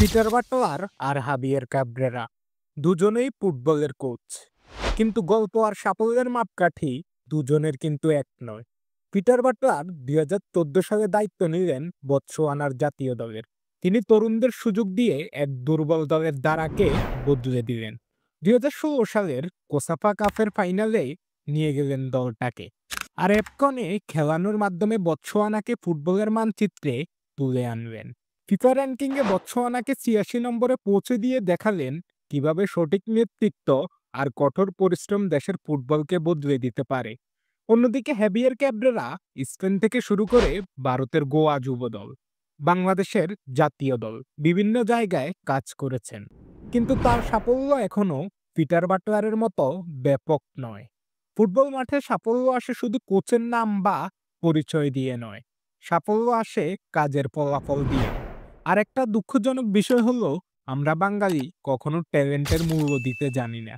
Peter Butler আর হাবিয়ের Cabrera দুজনেই ফুটবলের coach, কিন্তু গল্প আর সাফল্যের মাপকাঠি দুজনের কিন্তু এক নয়। পিটার বাটলার 2014 সালে দায়িত্ব নিলেন বতসোয়ানার জাতীয় দলের। তিনি তরুণদের সুযোগ দিয়ে এক দুর্বল দলের ধারাকে বদলে দিলেন। 2016 সালের কোসাফা কাপের ফাইনালে নিয়ে গেলেন দলটাকে, আর এফকনে খেলানোর মাধ্যমে বতসোয়ানাকে ফুটবলের মানচিত্রে তুলে আনলেন। ফিফা র্যাঙ্কিংয়ে বতসোয়ানাকে 86 নম্বরে পৌঁছে দিয়ে দেখালেন কিভাবে সঠিক নেতৃত্ব আর কঠোর পরিশ্রম দেশের ফুটবলকে বদলে দিতে পারে। অন্যদিকে হ্যাভিয়ের ক্যাব্রেরা স্পেন থেকে শুরু করে ভারতের গোয়া যুব দল, বাংলাদেশের জাতীয় দল বিভিন্ন জায়গায় কাজ করেছেন, কিন্তু তার সাফল্য এখনো পিটার বাটলারের মতো ব্যাপক নয়। ফুটবল মাঠে সাফল্য আসে শুধু কোচের নাম বা পরিচয় দিয়ে নয়, সাফল্য আসে কাজের ফলাফল দিয়ে। আর একটা দুঃখজনক বিষয় হলো আমরা বাঙালি কখনো ট্যালেন্টের মূল্য দিতে জানি না।